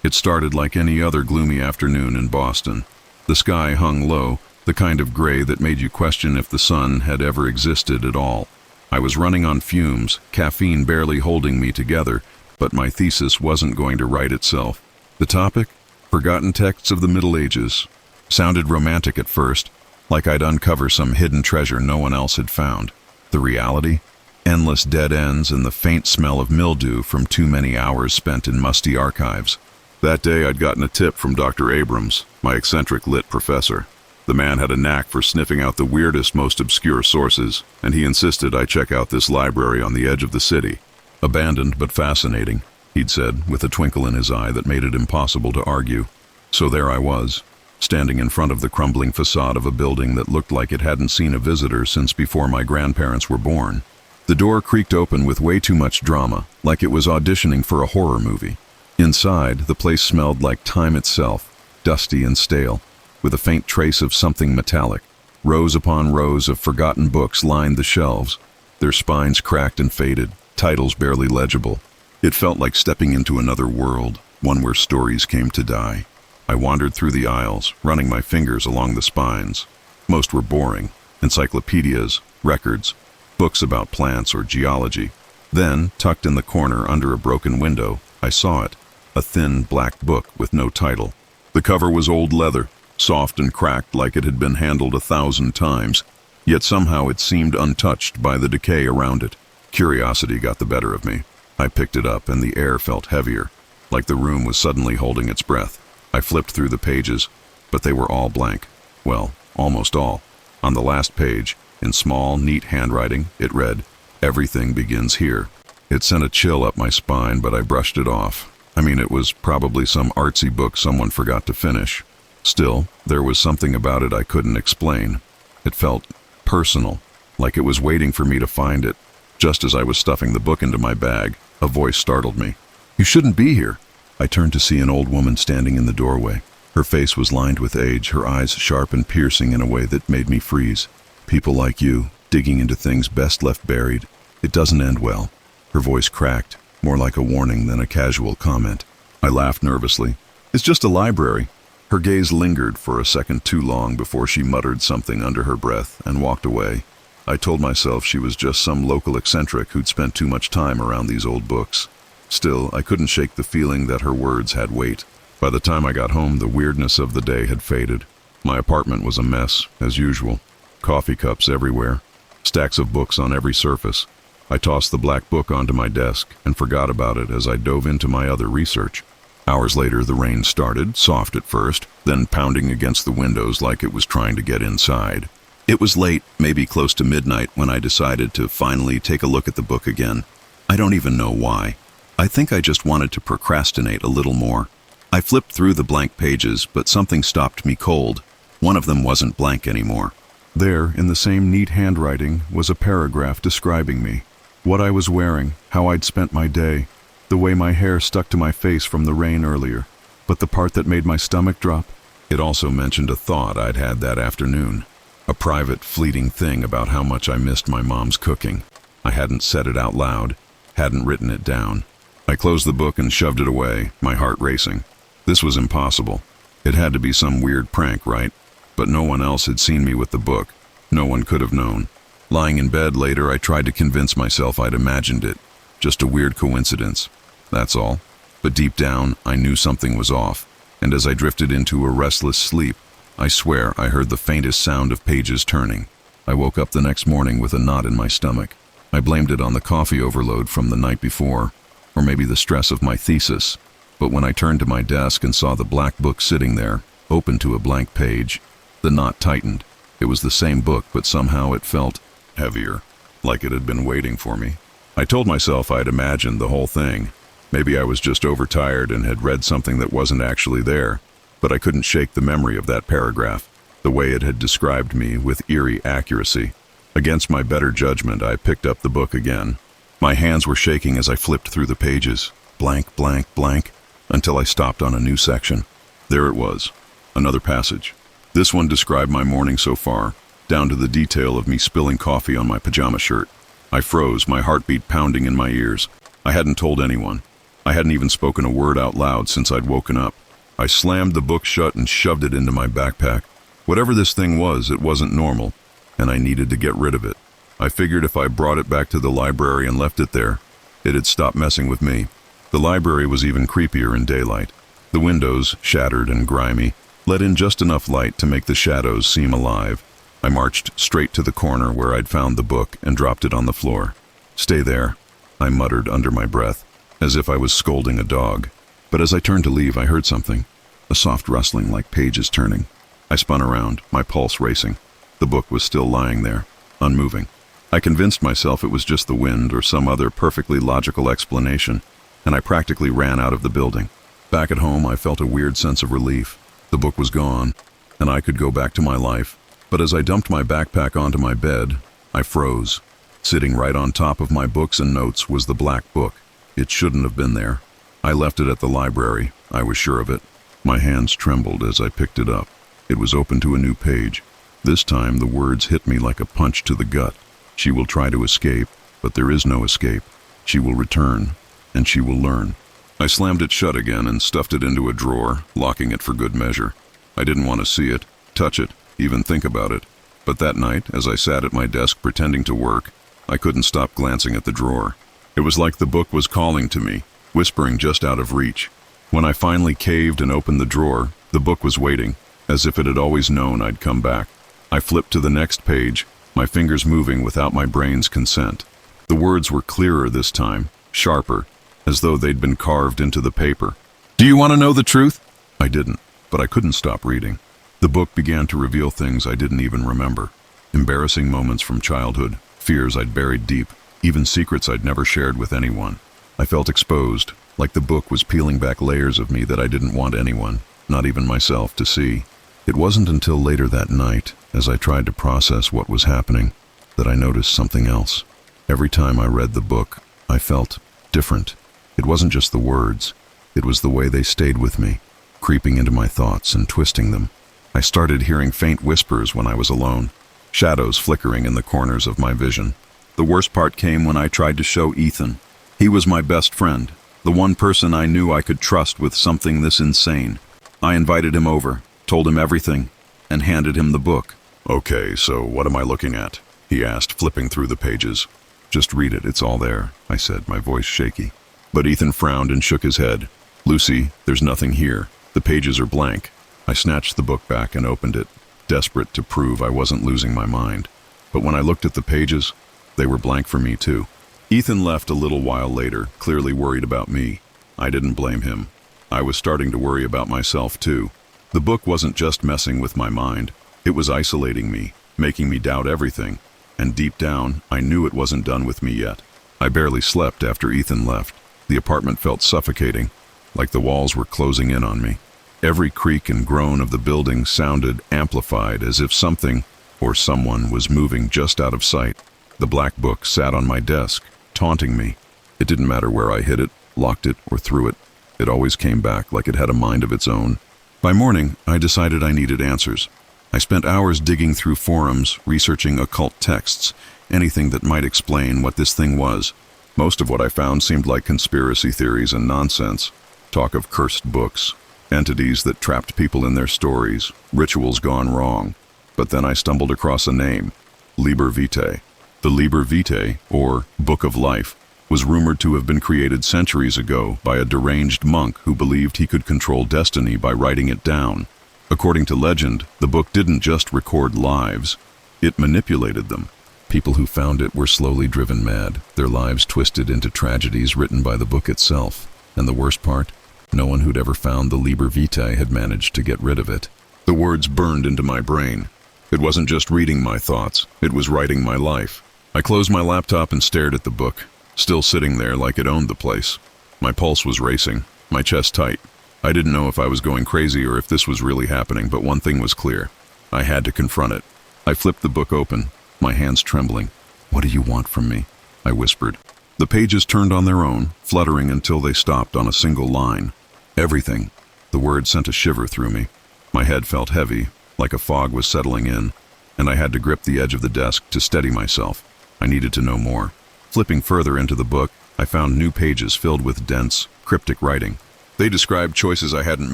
It started like any other gloomy afternoon in Boston. The sky hung low, the kind of gray that made you question if the sun had ever existed at all. I was running on fumes, caffeine barely holding me together, but my thesis wasn't going to write itself. The topic? Forgotten texts of the Middle Ages. Sounded romantic at first, like I'd uncover some hidden treasure no one else had found. The reality? Endless dead ends and the faint smell of mildew from too many hours spent in musty archives. That day I'd gotten a tip from Dr. Abrams, my eccentric lit professor. The man had a knack for sniffing out the weirdest, most obscure sources, and he insisted I check out this library on the edge of the city. Abandoned but fascinating, he'd said, with a twinkle in his eye that made it impossible to argue. So there I was, standing in front of the crumbling facade of a building that looked like it hadn't seen a visitor since before my grandparents were born. The door creaked open with way too much drama, like it was auditioning for a horror movie. Inside, the place smelled like time itself, dusty and stale, with a faint trace of something metallic. Rows upon rows of forgotten books lined the shelves, their spines cracked and faded, titles barely legible. It felt like stepping into another world, one where stories came to die. I wandered through the aisles, running my fingers along the spines. Most were boring, encyclopedias, records, books about plants or geology. Then, tucked in the corner under a broken window, I saw it. A thin, black book with no title. The cover was old leather, soft and cracked like it had been handled 1,000 times, yet somehow it seemed untouched by the decay around it. Curiosity got the better of me. I picked it up and the air felt heavier, like the room was suddenly holding its breath. I flipped through the pages, but they were all blank. Well, almost all. On the last page, in small, neat handwriting, it read, "Everything begins here." It sent a chill up my spine, but I brushed it off. It was probably some artsy book someone forgot to finish. Still, there was something about it I couldn't explain. It felt personal, like it was waiting for me to find it. Just as I was stuffing the book into my bag, a voice startled me. "You shouldn't be here." I turned to see an old woman standing in the doorway. Her face was lined with age, her eyes sharp and piercing in a way that made me freeze. "People like you, digging into things best left buried. It doesn't end well." Her voice cracked, more like a warning than a casual comment. I laughed nervously. "It's just a library." Her gaze lingered for a second too long before she muttered something under her breath and walked away. I told myself she was just some local eccentric who'd spent too much time around these old books. Still, I couldn't shake the feeling that her words had weight. By the time I got home, the weirdness of the day had faded. My apartment was a mess, as usual. Coffee cups everywhere. Stacks of books on every surface. I tossed the black book onto my desk and forgot about it as I dove into my other research. Hours later, the rain started, soft at first, then pounding against the windows like it was trying to get inside. It was late, maybe close to midnight, when I decided to finally take a look at the book again. I don't even know why. I think I just wanted to procrastinate a little more. I flipped through the blank pages, but something stopped me cold. One of them wasn't blank anymore. There, in the same neat handwriting, was a paragraph describing me. What I was wearing, how I'd spent my day, the way my hair stuck to my face from the rain earlier. But the part that made my stomach drop, it also mentioned a thought I'd had that afternoon. A private, fleeting thing about how much I missed my mom's cooking. I hadn't said it out loud, hadn't written it down. I closed the book and shoved it away, my heart racing. This was impossible. It had to be some weird prank, right? But no one else had seen me with the book. No one could have known. Lying in bed later, I tried to convince myself I'd imagined it. Just a weird coincidence. That's all. But deep down, I knew something was off. And as I drifted into a restless sleep, I swear I heard the faintest sound of pages turning. I woke up the next morning with a knot in my stomach. I blamed it on the coffee overload from the night before, or maybe the stress of my thesis. But when I turned to my desk and saw the black book sitting there, open to a blank page, the knot tightened. It was the same book, but somehow it felt heavier, like it had been waiting for me. I told myself I'd imagined the whole thing, Maybe I was just overtired and had read something that wasn't actually there, but I couldn't shake the memory of that paragraph, the way it had described me with eerie accuracy. Against my better judgment, I picked up the book again. My hands were shaking as I flipped through the pages, blank, blank, blank, until I stopped on a new section. There it was, another passage. This one described my morning so far, down to the detail of me spilling coffee on my pajama shirt. I froze, my heartbeat pounding in my ears. I hadn't told anyone. I hadn't even spoken a word out loud since I'd woken up. I slammed the book shut and shoved it into my backpack. Whatever this thing was, it wasn't normal, and I needed to get rid of it. I figured if I brought it back to the library and left it there, it'd stop messing with me. The library was even creepier in daylight. The windows, shattered and grimy, let in just enough light to make the shadows seem alive. I marched straight to the corner where I'd found the book and dropped it on the floor. "Stay there," I muttered under my breath, as if I was scolding a dog. But as I turned to leave, I heard something, a soft rustling like pages turning. I spun around, my pulse racing. The book was still lying there, unmoving. I convinced myself it was just the wind or some other perfectly logical explanation, and I practically ran out of the building. Back at home, I felt a weird sense of relief. The book was gone, and I could go back to my life. But as I dumped my backpack onto my bed, I froze. Sitting right on top of my books and notes was the black book. It shouldn't have been there. I left it at the library, I was sure of it. My hands trembled as I picked it up. It was open to a new page. This time the words hit me like a punch to the gut. She will try to escape, but there is no escape. She will return, and she will learn. I slammed it shut again and stuffed it into a drawer, locking it for good measure. I didn't want to see it, touch it, even think about it. But that night, as I sat at my desk pretending to work, I couldn't stop glancing at the drawer. It was like the book was calling to me, whispering just out of reach. When I finally caved and opened the drawer, the book was waiting, as if it had always known I'd come back. I flipped to the next page, my fingers moving without my brain's consent. The words were clearer this time, sharper, as though they'd been carved into the paper. "Do you want to know the truth?" I didn't, but I couldn't stop reading. The book began to reveal things I didn't even remember. Embarrassing moments from childhood, fears I'd buried deep, even secrets I'd never shared with anyone. I felt exposed, like the book was peeling back layers of me that I didn't want anyone, not even myself, to see. It wasn't until later that night, as I tried to process what was happening, that I noticed something else. Every time I read the book, I felt different. It wasn't just the words, it was the way they stayed with me, creeping into my thoughts and twisting them. I started hearing faint whispers when I was alone, shadows flickering in the corners of my vision. The worst part came when I tried to show Ethan. He was my best friend, the one person I knew I could trust with something this insane. I invited him over, told him everything, and handed him the book. "Okay, so what am I looking at?" he asked, flipping through the pages. "Just read it, it's all there," I said, my voice shaky. But Ethan frowned and shook his head. "Lucy, there's nothing here. The pages are blank." I snatched the book back and opened it, desperate to prove I wasn't losing my mind. But when I looked at the pages, they were blank for me too. Ethan left a little while later, clearly worried about me. I didn't blame him. I was starting to worry about myself too. The book wasn't just messing with my mind. It was isolating me, making me doubt everything. And deep down, I knew it wasn't done with me yet. I barely slept after Ethan left. The apartment felt suffocating, like the walls were closing in on me. Every creak and groan of the building sounded amplified, as if something or someone was moving just out of sight. The black book sat on my desk, taunting me. It didn't matter where I hid it, locked it, or threw it. It always came back like it had a mind of its own. By morning, I decided I needed answers. I spent hours digging through forums, researching occult texts, anything that might explain what this thing was. Most of what I found seemed like conspiracy theories and nonsense. Talk of cursed books, entities that trapped people in their stories, rituals gone wrong. But then I stumbled across a name, Liber Vitae. The Liber Vitae, or Book of Life, was rumored to have been created centuries ago by a deranged monk who believed he could control destiny by writing it down. According to legend, the book didn't just record lives, it manipulated them. People who found it were slowly driven mad, their lives twisted into tragedies written by the book itself. And the worst part? No one who'd ever found the Liber Vitae had managed to get rid of it. The words burned into my brain. It wasn't just reading my thoughts, it was writing my life. I closed my laptop and stared at the book, still sitting there like it owned the place. My pulse was racing, my chest tight. I didn't know if I was going crazy or if this was really happening, but one thing was clear. I had to confront it. I flipped the book open, my hands trembling. "What do you want from me?" I whispered. The pages turned on their own, fluttering until they stopped on a single line. "Everything." The word sent a shiver through me. My head felt heavy, like a fog was settling in, and I had to grip the edge of the desk to steady myself. I needed to know more. Flipping further into the book, I found new pages filled with dense, cryptic writing. They described choices I hadn't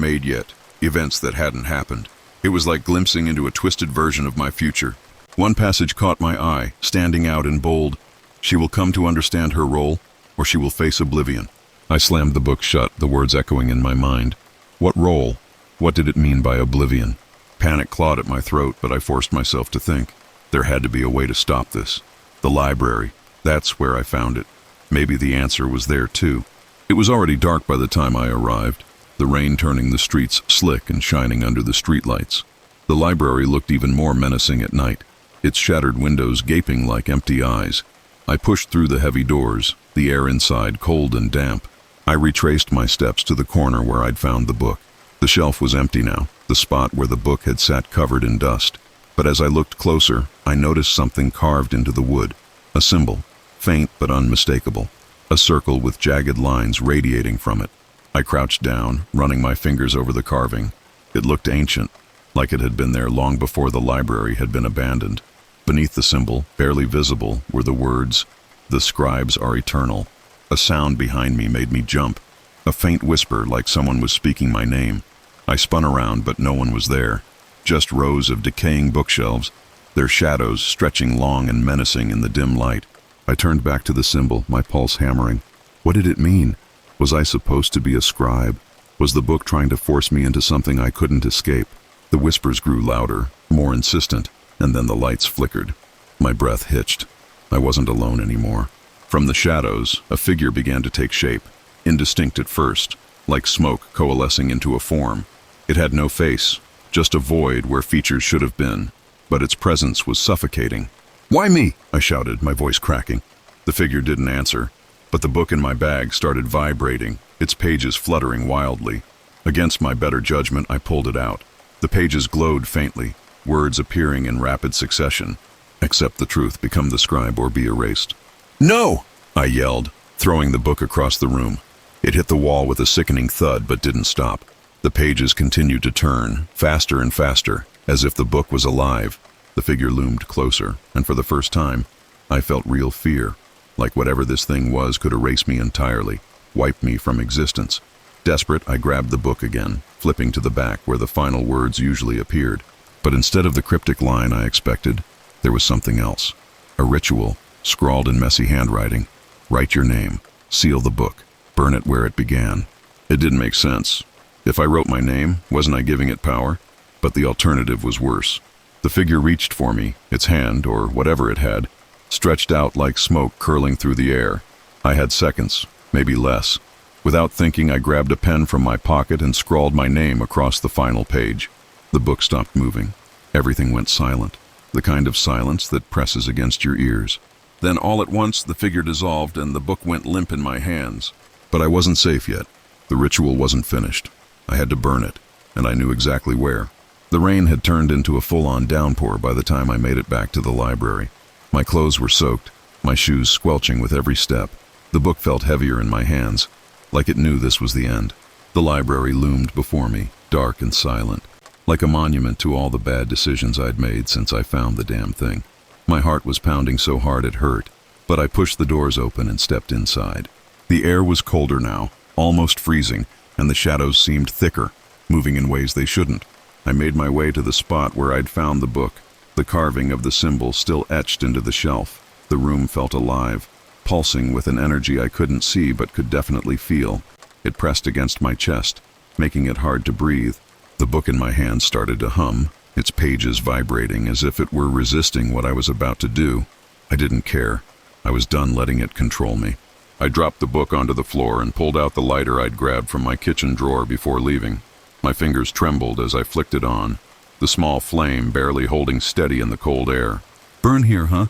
made yet, events that hadn't happened. It was like glimpsing into a twisted version of my future. One passage caught my eye, standing out in bold. "She will come to understand her role, or she will face oblivion." I slammed the book shut, the words echoing in my mind. What role? What did it mean by oblivion? Panic clawed at my throat, but I forced myself to think. There had to be a way to stop this. The library. That's where I found it. Maybe the answer was there too. It was already dark by the time I arrived, the rain turning the streets slick and shining under the streetlights. The library looked even more menacing at night, its shattered windows gaping like empty eyes. I pushed through the heavy doors, the air inside cold and damp. I retraced my steps to the corner where I'd found the book. The shelf was empty now, the spot where the book had sat covered in dust. But as I looked closer, I noticed something carved into the wood. A symbol, faint but unmistakable. A circle with jagged lines radiating from it. I crouched down, running my fingers over the carving. It looked ancient, like it had been there long before the library had been abandoned. Beneath the symbol, barely visible, were the words, "The scribes are eternal." A sound behind me made me jump. A faint whisper, like someone was speaking my name. I spun around, but no one was there. Just rows of decaying bookshelves, their shadows stretching long and menacing in the dim light. I turned back to the symbol, my pulse hammering. What did it mean? Was I supposed to be a scribe? Was the book trying to force me into something I couldn't escape? The whispers grew louder, more insistent, and then the lights flickered. My breath hitched. I wasn't alone anymore. From the shadows, a figure began to take shape, indistinct at first, like smoke coalescing into a form. It had no face, just a void where features should have been, but its presence was suffocating. "Why me?" I shouted, my voice cracking. The figure didn't answer, but the book in my bag started vibrating, its pages fluttering wildly. Against my better judgment, I pulled it out. The pages glowed faintly, words appearing in rapid succession. "Accept the truth, become the scribe, or be erased." "No!" I yelled, throwing the book across the room. It hit the wall with a sickening thud, but didn't stop. The pages continued to turn, faster and faster, as if the book was alive. The figure loomed closer, and for the first time, I felt real fear, like whatever this thing was could erase me entirely, wipe me from existence. Desperate, I grabbed the book again, flipping to the back where the final words usually appeared. But instead of the cryptic line I expected, there was something else. A ritual, scrawled in messy handwriting. Write your name, seal the book, burn it where it began. It didn't make sense. If I wrote my name, wasn't I giving it power? But the alternative was worse. The figure reached for me, its hand, or whatever it had, stretched out like smoke curling through the air. I had seconds, maybe less. Without thinking, I grabbed a pen from my pocket and scrawled my name across the final page. The book stopped moving. Everything went silent, the kind of silence that presses against your ears. Then all at once, the figure dissolved and the book went limp in my hands. But I wasn't safe yet. The ritual wasn't finished. I had to burn it, and I knew exactly where. The rain had turned into a full-on downpour by the time I made it back to the library. My clothes were soaked, my shoes squelching with every step. The book felt heavier in my hands, like it knew this was the end. The library loomed before me, dark and silent, like a monument to all the bad decisions I'd made since I found the damn thing. My heart was pounding so hard it hurt, but I pushed the doors open and stepped inside. The air was colder now, almost freezing, and the shadows seemed thicker, moving in ways they shouldn't. I made my way to the spot where I'd found the book, the carving of the symbol still etched into the shelf. The room felt alive, pulsing with an energy I couldn't see but could definitely feel. It pressed against my chest, making it hard to breathe. The book in my hand started to hum, its pages vibrating as if it were resisting what I was about to do. I didn't care. I was done letting it control me. I dropped the book onto the floor and pulled out the lighter I'd grabbed from my kitchen drawer before leaving. My fingers trembled as I flicked it on, the small flame barely holding steady in the cold air. "Burn here, huh?"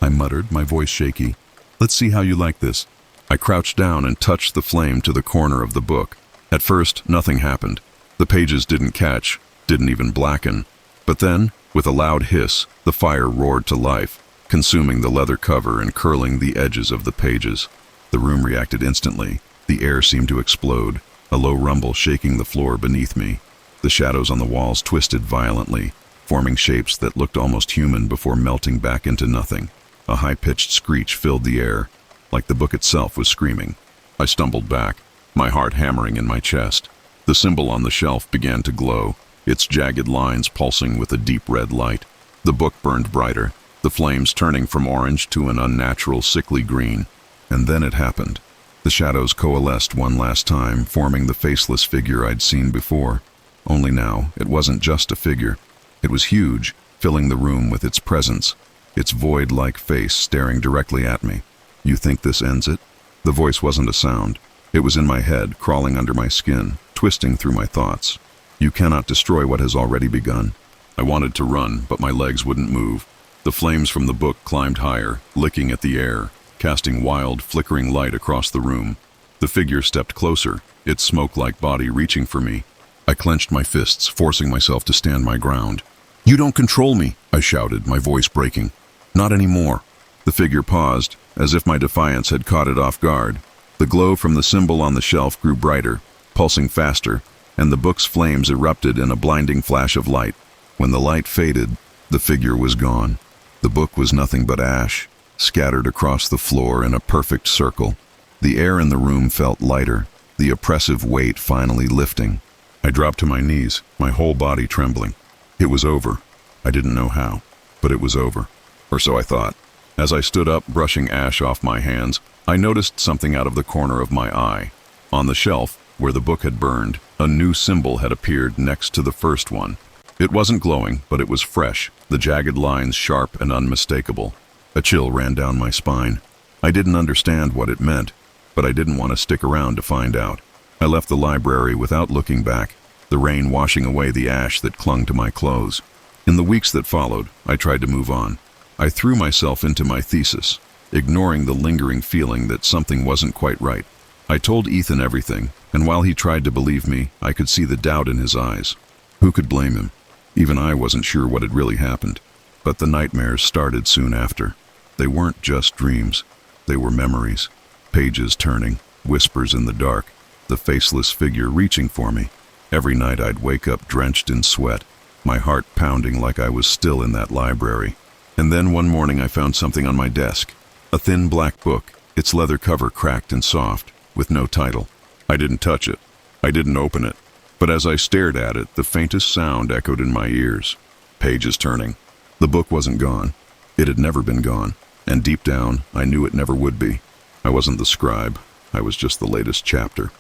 I muttered, my voice shaky. "Let's see how you like this." I crouched down and touched the flame to the corner of the book. At first, nothing happened. The pages didn't catch, didn't even blacken. But then, with a loud hiss, the fire roared to life, consuming the leather cover and curling the edges of the pages. The room reacted instantly. The air seemed to explode, a low rumble shaking the floor beneath me. The shadows on the walls twisted violently, forming shapes that looked almost human before melting back into nothing. A high-pitched screech filled the air, like the book itself was screaming. I stumbled back, my heart hammering in my chest. The symbol on the shelf began to glow, its jagged lines pulsing with a deep red light. The book burned brighter, the flames turning from orange to an unnatural, sickly green. And then it happened. The shadows coalesced one last time, forming the faceless figure I'd seen before. Only now, it wasn't just a figure. It was huge, filling the room with its presence, its void-like face staring directly at me. "You think this ends it?" The voice wasn't a sound. It was in my head, crawling under my skin, twisting through my thoughts. "You cannot destroy what has already begun." I wanted to run, but my legs wouldn't move. The flames from the book climbed higher, licking at the air, casting wild, flickering light across the room. The figure stepped closer, its smoke-like body reaching for me. I clenched my fists, forcing myself to stand my ground. "You don't control me," I shouted, my voice breaking. "Not anymore." The figure paused, as if my defiance had caught it off guard. The glow from the symbol on the shelf grew brighter, pulsing faster, and the book's flames erupted in a blinding flash of light. When the light faded, the figure was gone. The book was nothing but ash, scattered across the floor in a perfect circle. The air in the room felt lighter, the oppressive weight finally lifting. I dropped to my knees, my whole body trembling. It was over. I didn't know how, but it was over. Or so I thought. As I stood up, brushing ash off my hands, I noticed something out of the corner of my eye. On the shelf, where the book had burned, a new symbol had appeared next to the first one. It wasn't glowing, but it was fresh, the jagged lines sharp and unmistakable. A chill ran down my spine. I didn't understand what it meant, but I didn't want to stick around to find out. I left the library without looking back, the rain washing away the ash that clung to my clothes. In the weeks that followed, I tried to move on. I threw myself into my thesis, ignoring the lingering feeling that something wasn't quite right. I told Ethan everything, and while he tried to believe me, I could see the doubt in his eyes. Who could blame him? Even I wasn't sure what had really happened. But the nightmares started soon after. They weren't just dreams. They were memories. Pages turning, whispers in the dark, the faceless figure reaching for me. Every night I'd wake up drenched in sweat, my heart pounding like I was still in that library. And then one morning I found something on my desk. A thin black book, its leather cover cracked and soft, with no title. I didn't touch it. I didn't open it. But as I stared at it, the faintest sound echoed in my ears. Pages turning. The book wasn't gone. It had never been gone. And deep down, I knew it never would be. I wasn't the scribe. I was just the latest chapter.